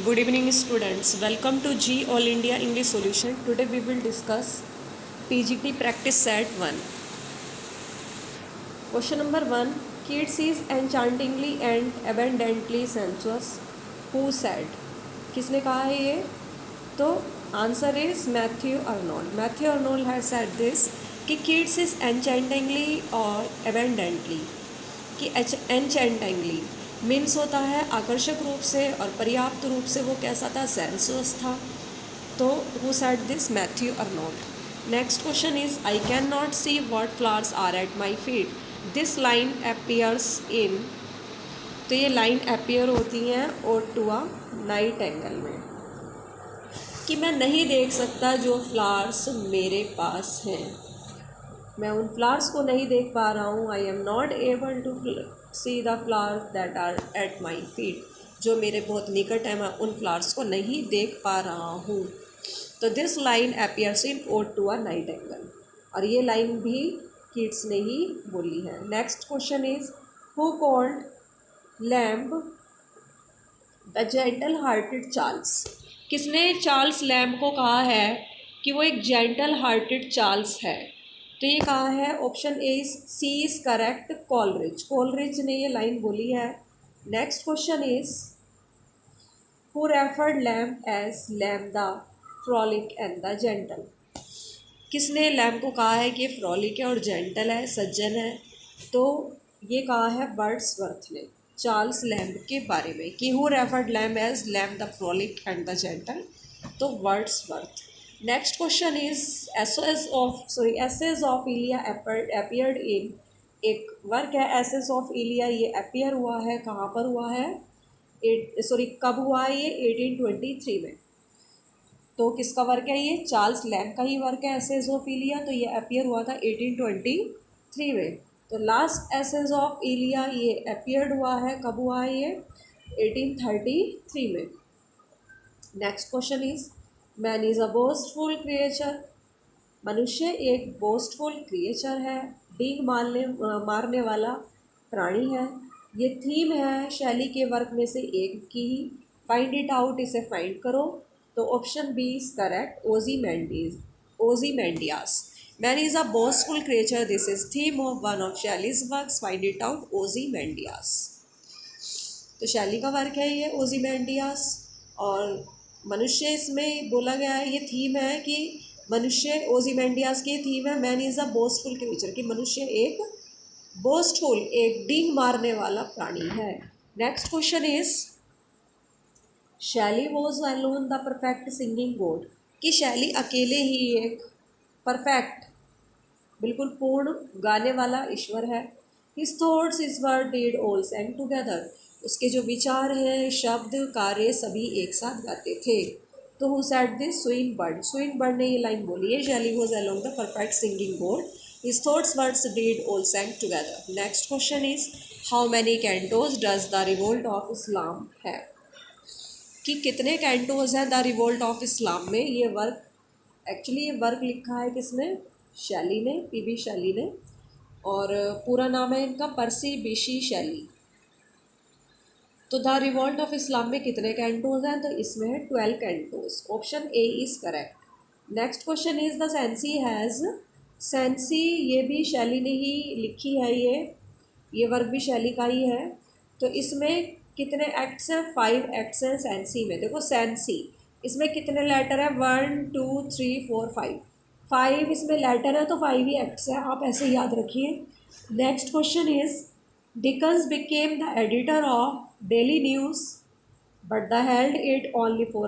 Good evening, students. Welcome to G All India English Solution. Today we will discuss PGT Practice Set 1. Question number 1. Kids is enchantingly and abundantly sensuous. Who said? किसने कहा है ये? तो answer is Matthew Arnold. Matthew Arnold has said this कि kids is एन्चेंटिंगली और एबेंडेंटली. कि एन्चेंटिंगली means होता है आकर्षक रूप से और पर्याप्त रूप से वो कैसा था, सेंसुअस था. तो who said this? Matthew Arnold. Next question is I can not see what flowers are at my feet. This line appears in. तो ये लाइन अपीयर होती हैं और टू अ नाइट एंगल में कि मैं नहीं देख सकता जो फ्लावर्स मेरे पास हैं. मैं उन फ्लावर्स को नहीं देख पा रहा हूँ. I am not able to see the flowers that are at my feet. जो मेरे बहुत निकट है मैं उन फ्लावर्स को नहीं देख पा रहा हूँ. तो this line appears in ode to a nightingale. और ये लाइन भी किड्स ने ही बोली है. Next question is who called Lamb the gentle hearted Charles. किसने चार्ल्स लैम्ब को कहा है कि वो एक जेंटल हार्टेड चार्ल्स है? तो ये कहा है option A is C is correct, Coleridge. Coleridge ने ये लाइन बोली है. Next question is who referred lamb as lamb the frolic and the gentle. किसने लैम्ब को कहा है कि ये फ्रॉलिक है और जेंटल है, सज्जन है? तो ये कहा है वर्ड्सवर्थ ने चार्ल्स लैम्ब के बारे में कि who referred lamb as lamb the frolic and the gentle. तो Wordsworth. Next question is essays of Elia appeared in. एक वर्क है एसेज ऑफ इलिया. ये अपीयर हुआ है, कहाँ पर हुआ है? कब हुआ है ये? 1823 में. तो किसका वर्क है ये? चार्ल्स लैम्ब का ही वर्क है एसेज ऑफ इलिया. तो ये अपीयर हुआ था 1823 में. तो लास्ट एसेज ऑफ इलिया ये अपीयर्ड हुआ है, कब हुआ है ये? 1833 में. Next question is man is a boastful creature. मनुष्य एक बोस्टफुल क्रिएचर है, डींग मारने वाला प्राणी है. ये थीम है शैली के वर्क में से एक की. फाइंड इट आउट, इसे फाइंड करो. तो option B is correct, Ozymandias. Man is a boastful creature, this is theme of one of Shelley's works. Find it out, Ozymandias. तो शैली का वर्क है ये ओजीमेंडियास. और मनुष्य इसमें बोला गया है, ये थीम है कि मनुष्य, ओजीमेंडियास की थीम है man is a boastful creature, कि मनुष्य एक बोस्टफुल, एक डींग मारने वाला प्राणी है. नेक्स्ट क्वेश्चन इज शैली was alone the perfect singing God. कि शैली अकेले ही एक परफेक्ट, बिल्कुल पूर्ण गाने वाला ईश्वर है. His thoughts is word deed all sang together. उसके जो विचार हैं, शब्द, कार्य सभी एक साथ गाते थे. तो who said this? Swinburne. Swinburne ने ये लाइन बोली है Shelley was along the perfect singing god. His thoughts words deed all sang together. Next question is how many cantos does the revolt of Islam है. कि कितने cantos हैं the revolt of इस्लाम में. ये वर्क, एक्चुअली ये work लिखा है किसने? शैली ने, पीबी शैली ने. और पूरा नाम है इनका पर्सी बिशी शैली. तो द रिवॉल्ट ऑफ इस्लाम में कितने कैंटोज हैं? तो इसमें है 12 cantos. Option A is correct. Next question is the sensi has. Sensi ये भी शैली ने ही लिखी है. ये वर्क भी शैली का ही है. तो इसमें कितने एक्ट्स हैं? 5 एक्ट्स हैं सेंसी में. देखो सेंसी, इसमें कितने लेटर हैं? 1 2 3 4 5. 5 इसमें लेटर है तो 5 ही एक्ट्स हैं, आप ऐसे याद रखिए. Next question is Dickens became the editor of Daily News, but they held it only for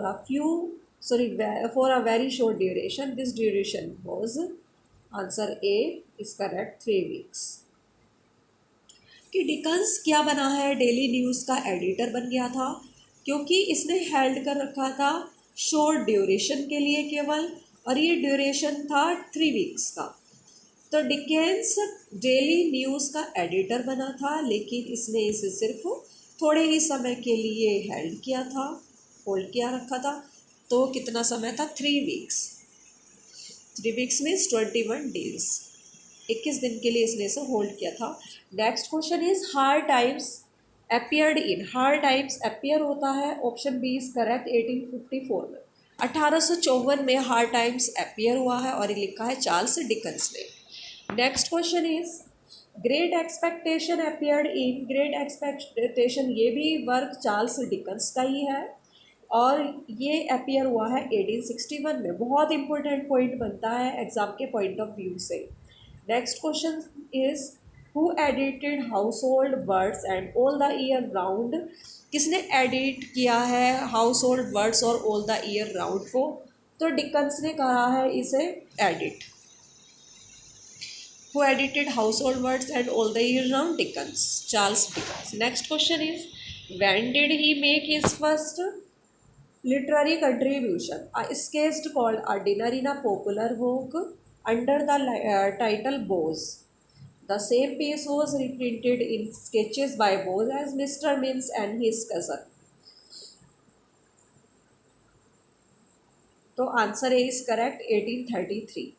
a very short duration. This duration was, answer A is correct, 3 weeks. कि Dickens क्या बना है? Daily news का editor बन गया था क्योंकि इसने हेल्ड कर रखा था शॉर्ट ड्यूरेशन के लिए केवल, और ये ड्यूरेशन था 3 वीक्स का. तो डिकेंस डेली न्यूज़ का एडिटर बना था, लेकिन इसने इसे सिर्फ थोड़े ही समय के लिए हेल्ड किया था, होल्ड किया रखा था. तो कितना समय था? 3 वीक्स. 3 weeks means 21 days. 21 दिन के लिए इसने इसे होल्ड किया था. Next question is hard times appeared in, her times appear होता है, ऑप्शन बी इज करेक्ट 1854 में, 1854 में हर टाइम्स अपियर हुआ है और ये लिखा है चार्ल्स डिकन्स ने। Next question is great expectation appeared in, great expectation ये भी वर्क चार्ल्स डिकन्स का ही है और ये अपियर हुआ है 1861 में। बहुत इंपॉर्टेंट पॉइंट बनता है एग्जाम के पॉइंट ऑफ व्यू से। Next question is who edited house hold words and all the year round, किसने एडिट किया है हाउस होल्ड वर्ड्स और ऑल द ईयर राउंड को, तो डिकन्स ने कहा है इसे edit. Who edited household words and all the year round? Dickens, Charles Dickens. Next question is when did he make his first literary contribution? A sketch called A Dinner in a Popular Walk under the title Bose. The same piece was reprinted in sketches by Bose as Mr. Mintz and his cousin. तो answer is correct 1833।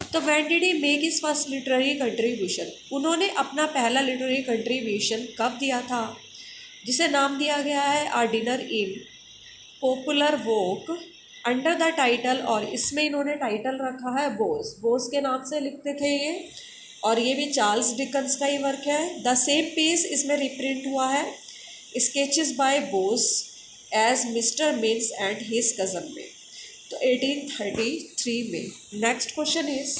तो when did he make his first literary contribution, उन्होंने अपना पहला literary contribution कब दिया था, जिसे नाम दिया गया है a dinner in popular walk under the title, और इसमें इन्होंने टाइटल रखा है बोस, बोस के नाम से लिखते थे ये, और ये भी चार्ल्स डिकन्स का ही वर्क है। द सेम पीस इसमें रिप्रिंट हुआ है sketches by Boz as Mister Minns and his cousin में, तो 1833 में। Next question is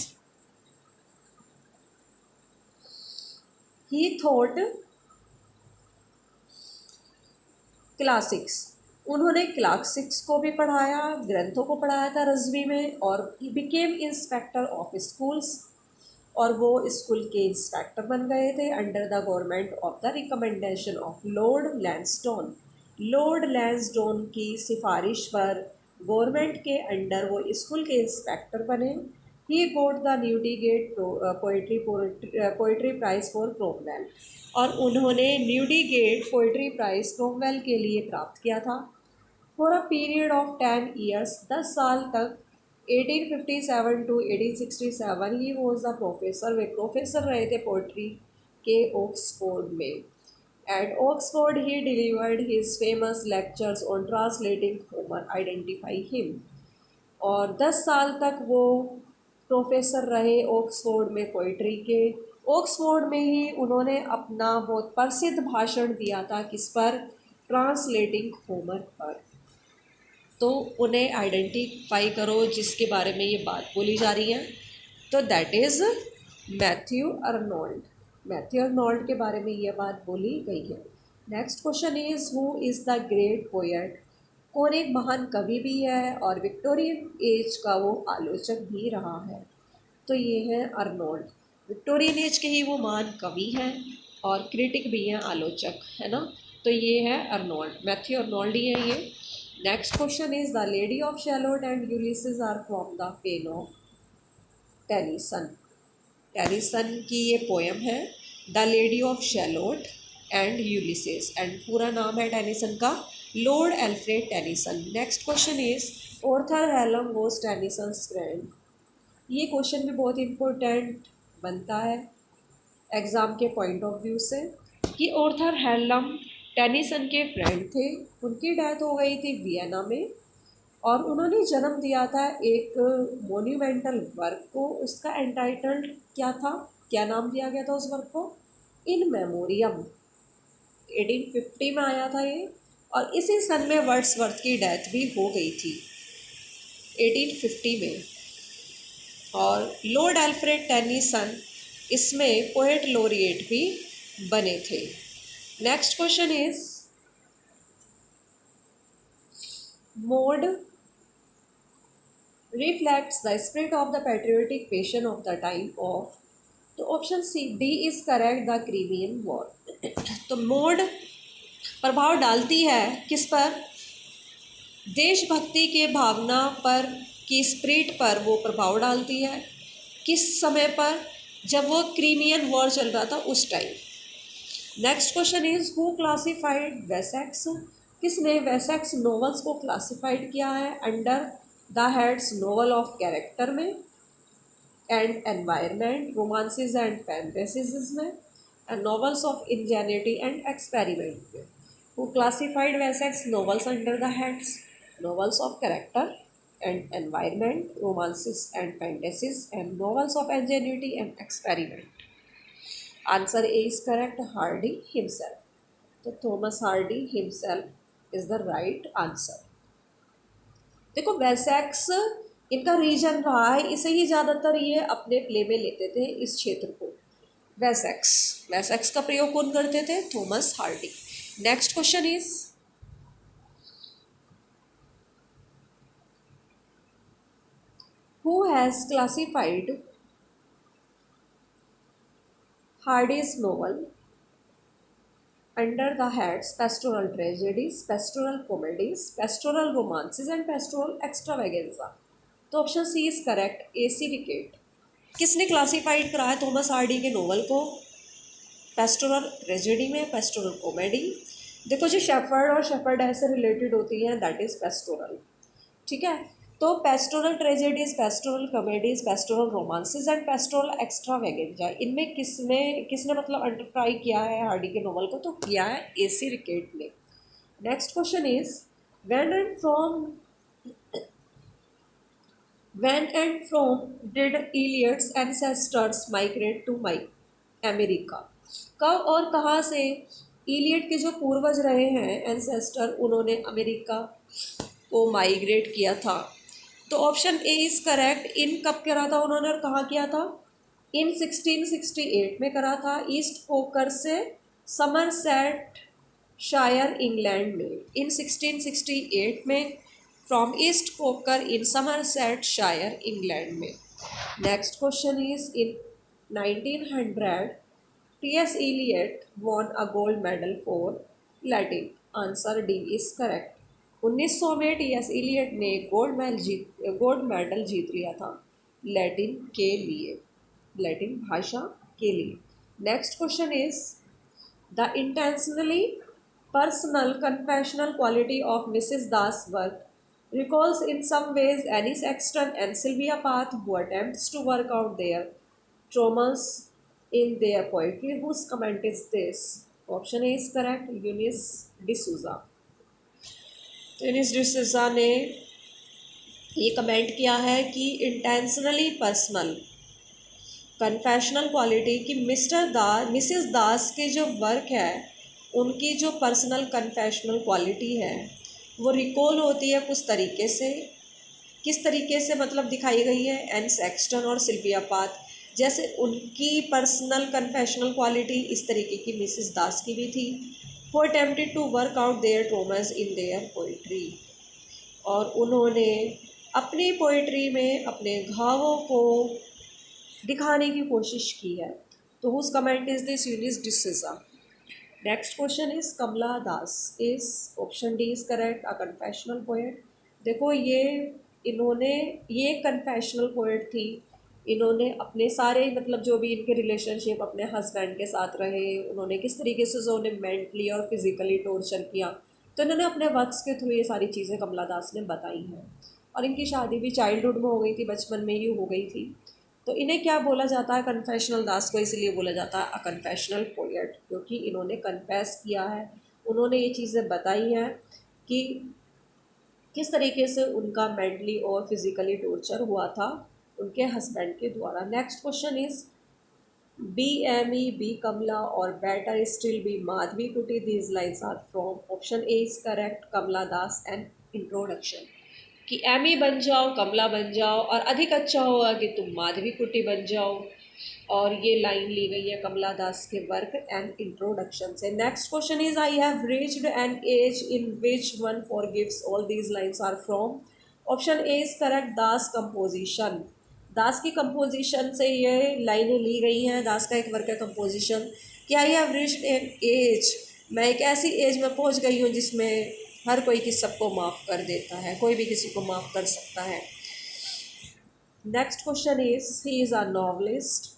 he thought classics, उन्होंने क्लासिक्स को भी पढ़ाया, ग्रंथों को पढ़ाया था रज़वी में, और he became inspector of schools, और वो स्कूल के इंस्पेक्टर बन गए थे under the government of the recommendation of lord Lansdowne. Lord Lansdowne की सिफारिश पर गवर्नमेंट के अंडर वो स्कूल के इंस्पेक्टर बने। He got the Newdigate poetry prize for Cromwell, और उन्होंने न्यूडीगेट पोइट्री प्राइज़ क्रोमवेल के लिए प्राप्त किया था। For a period of 10 years, 10 साल तक, 1857 to 1867 he was the professor, वे प्रोफेसर रहे थे पोइट्री के ऑक्सफोर्ड में। At Oxford, he delivered his famous lectures on translating Homer. Identify him. और 10 साल तक वो प्रोफेसर रहे ऑक्सफोर्ड में पोइट्री के। ऑक्सफोर्ड में ही उन्होंने अपना बहुत प्रसिद्ध भाषण दिया था, किस पर, ट्रांसलेटिंग होमर पर। तो उन्हें आइडेंटिफाई करो जिसके बारे में ये बात बोली जा रही है, तो that is Matthew Arnold. Matthew Arnold के बारे में ये बात बोली गई है। Next question is who is the great poet, कौन एक महान कवि भी है और विक्टोरियन एज का वो आलोचक भी रहा है, तो ये है अर्नोल्ड। विक्टोरियन एज के ही वो महान कवि हैं और क्रिटिक भी हैं, आलोचक है ना, तो ये है अर्नोल्ड, मैथ्यू अर्नोल्ड ही है ये। Next question is the lady of Shalott and Ulysses are from the pen of Tennyson. Tennyson की ये पोएम है the lady of Shalott and Ulysses, and पूरा नाम है टेनिसन का lord Alfred Tennyson. Next question is Arthur Hallam was Tennyson's friend, ये question भी बहुत इम्पोर्टेंट बनता है एग्ज़ाम के पॉइंट ऑफ व्यू से कि ऑर्थर हेलम टेनिसन के फ्रेंड थे। उनकी डेथ हो गई थी वियना में, और उन्होंने जन्म दिया था एक मोन्यूमेंटल वर्क को, उसका एंटाइटल्ड क्या था, क्या नाम दिया गया था उस वर्क को, इन मेमोरियम। 1850 में आया था ये, और इसी सन में वर्ड्सवर्थ की डेथ भी हो गई थी 1850 में। और लॉर्ड एल्फ्रेड टेनिसन इसमें पोएट लॉरिएट भी बने थे। Next question is mode reflects the spirit of the patriotic passion of the time of, तो option C D is correct, the Crimean war. तो मोड प्रभाव डालती है किस पर, देशभक्ति के भावना पर, की स्पिरिट पर वो प्रभाव डालती है। किस समय पर, जब वो क्रीमियन वॉर चल रहा था उस time. Next question is who classified Wessex, किसने वेसेक्स नॉवेल्स को क्लासिफाइड किया है under the heads novel of character में and environment, romances and fantasies में। and novels of ingenuity and experiment. Who classified Wessex novels under the heads novels of character and environment, romances and fantasies, and novels of ingenuity and experiment. Answer A is correct. Hardy himself. तो Thomas Hardy himself is the right answer. देखो Wessex इनका reason रहा है, इसे ही ज़्यादातर ये अपने play में लेते थे इस क्षेत्र को। वेसेक्स वेसेक्स का प्रयोग कौन करते थे? Thomas Hardy. Next question is who has classified Hardy's novel under the heads pastoral tragedies, pastoral comedies, pastoral romances and pastoral extravaganza? तो ऑप्शन सी इज करेक्ट, एसी विकेट। किसने क्लासिफाइड करा है थॉमस हार्डी के नोवेल को? पेस्टोरल ट्रेजेडी में, pastoral comedy. देखो जो शेफर्ड और शेफर्ड से रिलेटेड होती हैं दैट इज़ पेस्टोरल, ठीक है। तो pastoral tragedies, pastoral comedies, pastoral romances and pastoral extravaganza, इनमें किसने मतलब अंडरफ्राई किया है हार्डी के नोवेल को? तो किया है एसी रिकेट ने। Next question is when and from did Eliot's ancestors migrate to America? कब और कहाँ से इलियट के जो पूर्वज रहे हैं एंसेस्टर, उन्होंने अमेरिका को माइग्रेट किया था? तो ऑप्शन ए इज़ करेक्ट। इन कब करा था उन्होंने और कहाँ किया था? इन 1668 में करा था, ईस्ट पोकर से समरसेट शायर इंग्लैंड में। इन 1668 में from east poker in Somerset शायर इंग्लैंड में। Next question is in 1900 T.S. Eliot won a gold medal for Latin. Answer D is correct. 1900 में टी.एस. इलियट ने गोल्ड मेडल जीत लिया था लैटिन के लिए, लैटिन भाषा के लिए। Next question is the intentionally personal confessional quality of Mrs Das work recalls in some ways Annie Sexton and Sylvia Plath, who attempts to work out their traumas in their poetry. Whose comment is this? Option A is correct, Eunice D'Souza. तो यूनिस डिसूजा ने ये comment किया है कि intentionally personal confessional quality कि Mrs दास के जो work है उनकी जो पर्सनल कन्फेशनल क्वालिटी है वो रिकॉल होती है कुछ तरीके से। किस तरीके से मतलब दिखाई गई है? एन सेक्सटन और सिल्विया पाथ जैसे उनकी पर्सनल कन्फेशनल क्वालिटी इस तरीके की मिसेस दास की भी थी। who attempted to work out their traumas in their poetry, और उन्होंने अपनी पोइट्री में अपने घावों को दिखाने की कोशिश की है। तो whose comment is this? Eunice de Souza. Next question is Kamala Das is, option D is correct, a confessional poet. देखो इन्होंने ये कन्फेशनल पोएट थी। इन्होंने अपने सारे मतलब जो भी इनके रिलेशनशिप अपने हस्बैंड के साथ रहे, उन्होंने किस तरीके से जो उन्हें मेंटली और फिज़िकली टॉर्चर किया, तो इन्होंने अपने वर्क्स के थ्रू ये सारी चीज़ें कमला दास ने बताई हैं। और इनकी शादी भी चाइल्डहुड में हो गई थी, बचपन में ही हो गई थी। तो इन्हें क्या बोला जाता है? कन्फेशनल दास को इसलिए बोला जाता है अ कन्फेशनल पोएट, क्योंकि इन्होंने कन्फेस किया है, उन्होंने ये चीज़ें बताई हैं कि किस तरीके से उनका मेंटली और फिज़िकली टॉर्चर हुआ था उनके हस्बैंड के द्वारा। Next question is be Amy, be Kamala और better still be Madhavi Kutty, these lines are from. Option A is correct, Kamala Das and introduction. कि एमी बन जाओ, कमला बन जाओ और अधिक अच्छा होगा कि तुम माधवी कुटी बन जाओ। और ये लाइन ली गई है कमला दास के वर्क एंड इंट्रोडक्शन से। Next question is I have reached an age in which one forgives, all these lines are from. Option A is correct, Das composition. Das की कंपोजिशन से ये लाइनें ली गई हैं। दास का एक वर्क है कंपोजिशन कि I have reached an age, मैं एक ऐसी एज में पहुंच गई हूँ जिसमें हर कोई किस सबको माफ़ कर देता है, कोई भी किसी को माफ़ कर सकता है। Next question is he is a novelist,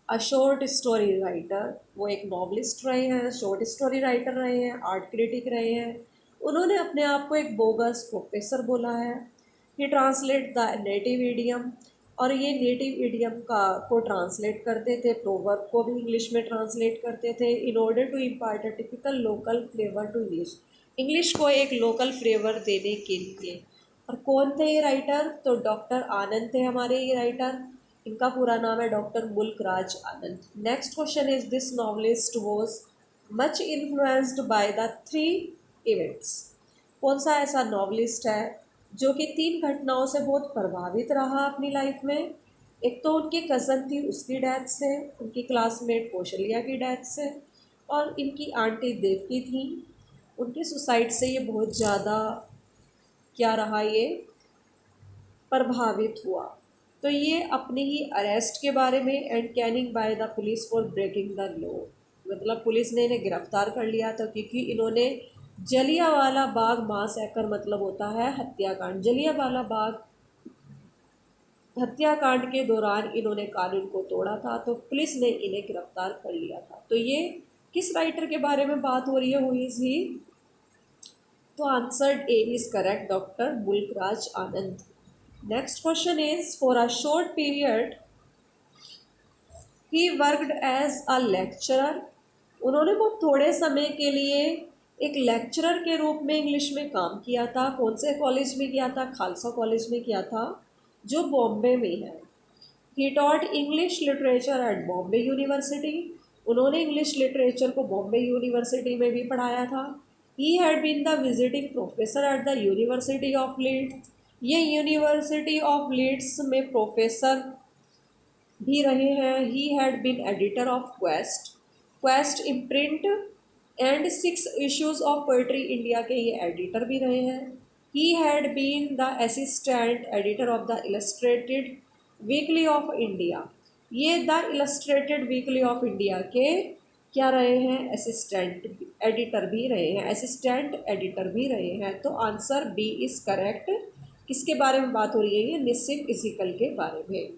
a short story writer. वो एक नॉवलिस्ट रहे हैं, शॉर्ट स्टोरी राइटर रहे हैं, आर्ट क्रिटिक रहे हैं। उन्होंने अपने आप को एक बोगस प्रोफेसर बोला है। ही ट्रांसलेट द नेटिव इडियम, और ये नेटिव इडियम का को ट्रांसलेट करते थे, प्रोवर्ब को भी इंग्लिश में ट्रांसलेट करते थे in order to impart a typical local flavour to English, English को एक लोकल फ्लेवर देने के लिए। और कौन थे ये राइटर? तो डॉक्टर आनंद थे हमारे ये राइटर। इनका पूरा नाम है doctor Mulk Raj Anand. Next question is this novelist was much influenced by the three events. कौन सा ऐसा नॉवलिस्ट है जो कि 3 घटनाओं से बहुत प्रभावित रहा अपनी लाइफ में? एक तो उनकी कज़न थी उसकी डेथ से, उनकी क्लासमेट कौशल्या की डेथ से, और इनकी आंटी देवकी थी उनके सुसाइड से ये बहुत ज़्यादा क्या रहा, ये प्रभावित हुआ। तो ये अपने ही अरेस्ट के बारे में and caning by the police for breaking the law, मतलब पुलिस ने इन्हें गिरफ्तार कर लिया था क्योंकि इन्होंने जलियांवाला बाग मासैकर, मतलब होता है हत्याकांड, जलियांवाला बाग हत्याकांड के दौरान इन्होंने कानून को तोड़ा था, तो पुलिस ने इन्हें गिरफ्तार कर लिया था। तो ये किस राइटर के बारे में बात हो रही है? Who is he? तो answer A is correct, doctor Mulk Raj Anand. Next question is for a short period he worked as a lecturer. उन्होंने बहुत थोड़े समय के लिए एक लेक्चरर के रूप में इंग्लिश में काम किया था। कौन से कॉलेज में किया था? खालसा कॉलेज में किया था जो बॉम्बे में है। He taught English literature at Bombay university. उन्होंने इंग्लिश लिटरेचर को बॉम्बे यूनिवर्सिटी में भी पढ़ाया था। He had been the visiting professor at the university of Leeds. ये यूनिवर्सिटी ऑफ लीड्स में प्रोफेसर भी रहे हैं। He had been editor of Quest, Quest imprint and 6 issues of poetry India के ये एडिटर भी रहे हैं। He had been the assistant editor of the illustrated weekly of India. ये the illustrated weekly of India के क्या रहे हैं? असिस्टेंट एडिटर भी रहे हैं, असिस्टेंट एडिटर भी रहे हैं। तो आंसर बी इज करेक्ट। किसके बारे में बात हो रही है? ये निस्सिम इज़िकल के बारे में।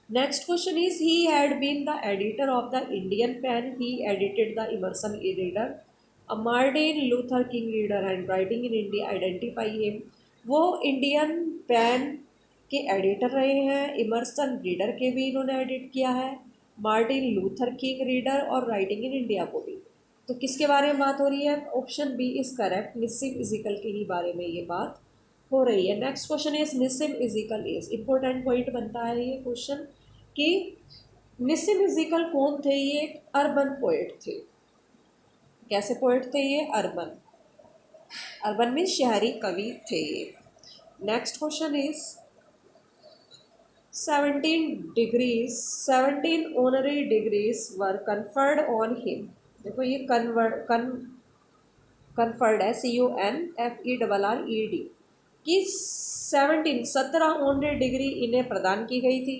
Next question is he had been the editor of the Indian Pen. He edited the Emerson reader, a Martin Luther King reader and writing in India. Identify him. वो इंडियन पैन के एडिटर रहे हैं, immersion reader के भी इन्होंने edit किया है, Martin Luther king reader और राइटिंग इन इंडिया को भी। तो किसके बारे में बात हो रही है? Option B is correct, Nissim Ezekiel के ही बारे में ये बात हो रही है। Next question is Nissim Ezekiel is, important point बनता है ये क्वेश्चन कि निस्सिम इज़िकल कौन थे? ये एक अर्बन पोएट थे। कैसे पोएट थे ये? अर्बन, अर्बन में शहरी कवि थे ये। Next question is 17 honorary degrees were conferred on him. देखो ये कन्फर्ड है, CONFERRED कि 17 ऑनरी डिग्री इन्हें प्रदान की गई थी।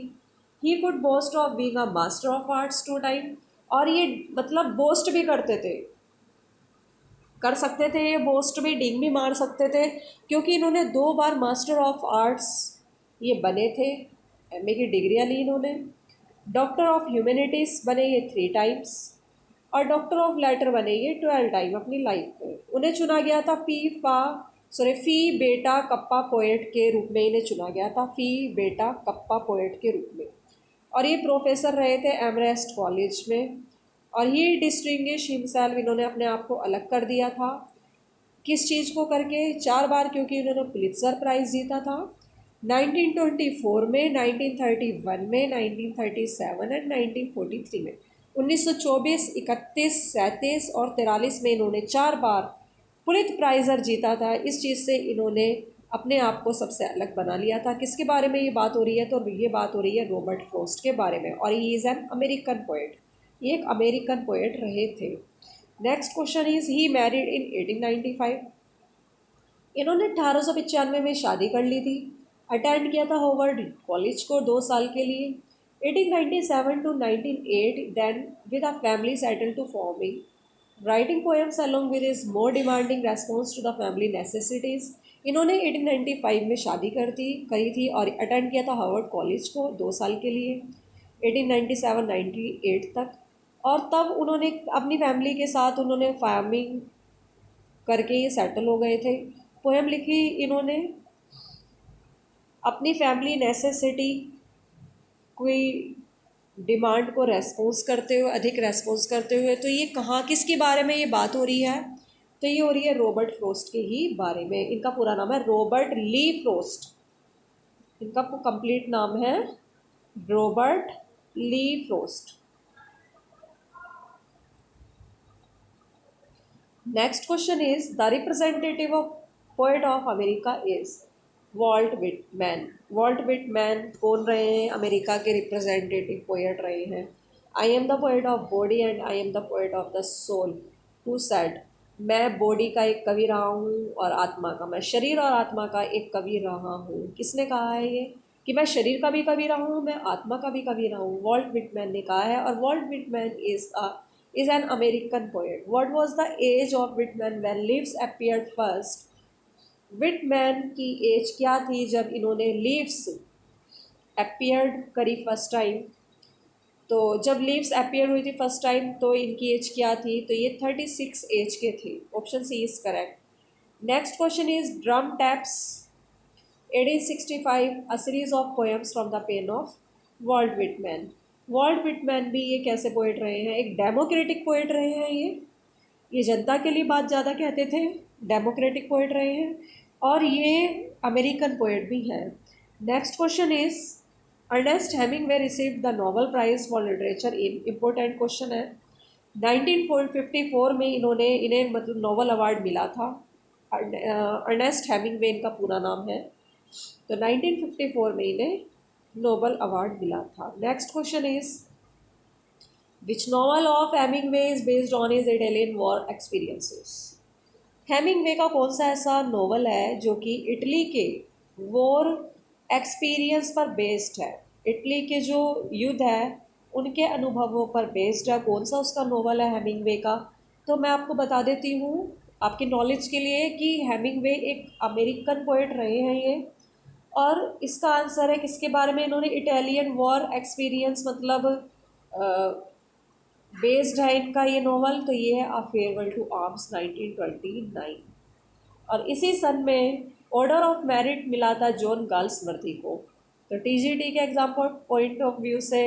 He could boast of being a master of arts 2 time, और ये मतलब बोस्ट भी करते थे, कर सकते थे ये बोस्ट भी, डिंग भी मार सकते थे क्योंकि इन्होंने 2 बार मास्टर ऑफ आर्ट्स ये बने थे, MA की डिग्रियाँ ली इन्होंने। डॉक्टर ऑफ ह्यूमैनिटीज़ बने ये 3 टाइम्स और डॉक्टर ऑफ लेटर बने ये 12 टाइम अपनी लाइफ में। उन्हें चुना गया था फी बेटा कप्पा पोएट के रूप में इन्हें चुना गया था, फी बेटा कप्पा पोएट के रूप में। और ये प्रोफेसर रहे थे एमरेस्ट कॉलेज में। और ही डिस्टिंग्विश हिमसेल्फ, इन्होंने अपने आप को अलग कर दिया था किस चीज़ को करके? 4 बार, क्योंकि इन्होंने पुलित्ज़र प्राइज़ जीता था 1924 में, 1931 में, 1937 एंड 1943 में। 1924, 31, 37 और 43 में इन्होंने 4 बार पुलित्ज़र प्राइज़र जीता था। इस चीज़ से इन्होंने अपने आप को सबसे अलग बना लिया था। किसके बारे में ये बात हो रही है? तो ये बात हो रही है रॉबर्ट फ्रॉस्ट के बारे में, और he is an American poet, ये एक अमेरिकन पोएट रहे थे। Next question is he married in 1895। इन्होंने 1895 में शादी कर ली थी। अटेंड किया था हार्वर्ड कॉलेज को 2 साल के लिए। 1897 to 1908 then with a family settle to farming, writing poems along with is more demanding response to the family necessities. इन्होंने 1895 में शादी करी थी और अटेंड किया था हार्वर्ड कॉलेज को 2 साल के लिए 1897-98 तक। और तब उन्होंने अपनी फैमिली के साथ उन्होंने फार्मिंग करके ये सेटल हो गए थे। पोएम लिखी इन्होंने अपनी फैमिली नेसेसिटी कोई डिमांड को रेस्पॉन्स करते हुए, अधिक रेस्पॉन्स करते हुए, तो ये कहाँ किसके बारे में ये बात हो रही है? तो ये हो रही है रॉबर्ट फ्रॉस्ट के ही बारे में। इनका पूरा नाम है रॉबर्ट ली फ्रॉस्ट। इनका कंप्लीट नाम है Robert Lee Frost. Next question is the representative of poet of America is Walt Whitman. Walt Whitman कौन रहे हैं? अमेरिका के रिप्रेजेंटेटिव पोएट रहे हैं। I am the poet of body and I am the poet of the soul who said, मैं body का एक कवि रहा हूँ और आत्मा का, मैं शरीर और आत्मा का एक कवि रहा हूँ। किसने कहा है ये कि मैं शरीर का भी कवि रहा हूँ, मैं आत्मा का भी कवि रहा हूँ? वॉल्ट विटमैन ने कहा है। और Walt Whitman is an American poet. What was the age of Whitman when Leaves appeared first? Whitman की एज क्या थी जब इन्होंने लीव्स appeared करी फर्स्ट टाइम? तो जब लीव्स appear हुई थी फर्स्ट टाइम तो इनकी एज क्या थी? तो ये 36 एज के थे। Option C is correct. Next question is drum taps 1865 a series of poems from the pen of Walt Whitman. Walt Whitman भी ये कैसे पोएट रहे हैं? एक डेमोक्रेटिक पोएट रहे हैं। ये जनता के लिए बात ज़्यादा कहते थे, डेमोक्रेटिक पोएट रहे हैं, और ये अमेरिकन पोएट भी हैं। Next question is Ernest Hemingway received the Nobel prize for literature in, important question है। 1954 में इन्हें मतलब नोबेल अवार्ड मिला था। अर्नेस्ट हेमिंगवे इनका पूरा नाम है। तो 1954 में इन्हें नोबेल अवार्ड मिला था। Next question is which novel of Hemingway is based on his Italian war experiences. Hemingway का कौन सा ऐसा नोवेल है जो कि इटली के वॉर एक्सपीरियंस पर बेस्ड है? इटली के जो युद्ध है उनके अनुभवों पर बेस्ड है। कौन सा उसका नोवेल है हेमिंगवे का? तो मैं आपको बता देती हूँ आपकी नॉलेज के लिए कि हेमिंगवे एक अमेरिकन पोएट रहे हैं ये, और इसका आंसर है किसके बारे में? इन्होंने इटालियन वॉर एक्सपीरियंस मतलब बेस्ड है इनका ये नोवेल। तो ये है अ फेयरवेल टू आर्म्स 1929। और इसी सन में ऑर्डर ऑफ मेरिट मिला था जॉन गाल्सवर्दी को। तो टीजीटी के एग्जाम पॉइंट ऑफ व्यू से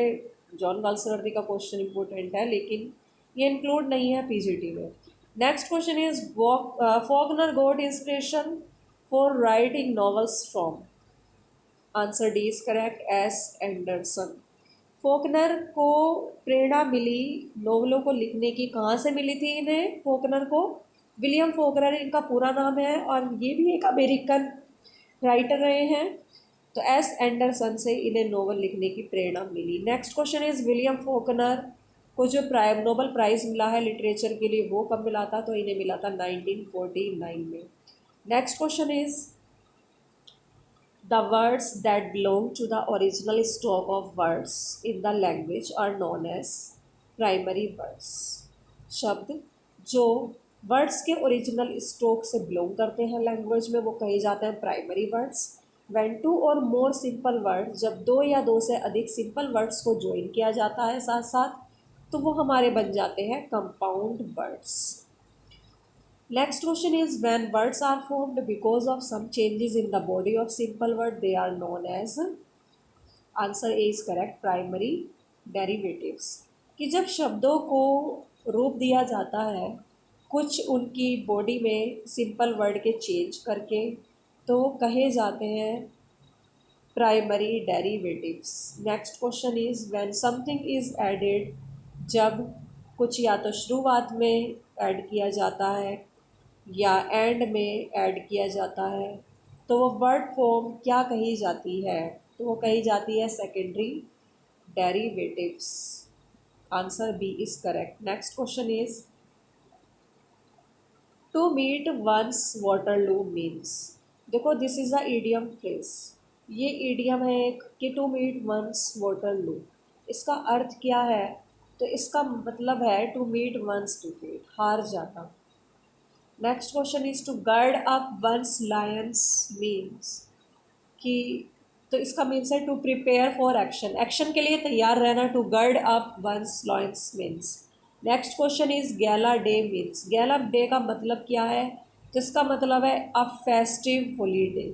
जॉन गाल्सवर्दी का क्वेश्चन इंपॉर्टेंट है, लेकिन ये इंक्लूड नहीं है पीजीटी में। Next question is Faulkner got inspiration for writing novels from. Answer D is correct, S Anderson. Faulkner को प्रेरणा मिली नॉवलों को लिखने की, कहाँ से मिली थी इन्हें फॉकनर को? विलियम फॉकनर इनका पूरा नाम है, और ये भी एक अमेरिकन राइटर रहे हैं। तो एस एंडरसन से इन्हें नॉवल लिखने की प्रेरणा मिली। Next question is William Faulkner को जो नोबेल प्राइज़ मिला है लिटरेचर के लिए वो कब मिला था? तो इन्हें मिला था 1949 में। Next question is the words that belong to the original stock of words in the language are known as primary words। शब्द जो वर्ड्स के ओरिजिनल स्टॉक से बिलोंग करते हैं लैंग्वेज में वो कहे जाते हैं प्राइमरी वर्ड्स। व्हेन टू और मोर सिंपल वर्ड्स, जब दो या दो से अधिक सिंपल वर्ड्स को ज्वाइन किया जाता है साथ साथ, तो वो हमारे बन जाते हैं compound words. Next question is when words are formed because of some changes in the body of simple word, they are known as, answer A is correct, primary derivatives। कि जब शब्दों को रूप दिया जाता है कुछ उनकी बॉडी में सिंपल वर्ड के चेंज करके, तो कहे जाते हैं primary derivatives. Next question is when something is added, जब कुछ या तो शुरुआत में ऐड किया जाता है या एंड में ऐड किया जाता है, तो वो वर्ड फॉर्म क्या कही जाती है? तो वो कही जाती है secondary derivatives. Answer B is correct. Next question is to meet one's Waterloo means. देखो this is a idiom phrase, ये ईडियम है एक कि टू मीट वंस वाटरलू। इसका अर्थ क्या है? तो इसका मतलब है टू मीट वंस डिफीट, हार जाना। Next question is to gird up one's loins means, कि तो इसका मीन्स है to prepare for action, action के लिए तैयार रहना, to gird up one's loins means. Next question is gala day means, gala day का मतलब क्या है? तो इसका मतलब है अ फेस्टिव हॉलीडे।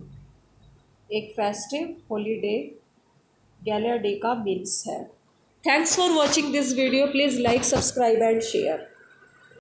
एक फेस्टिव हॉलीडे गैलिया डे का मीन्स है। Thanks for watching this video. Please like, subscribe and share.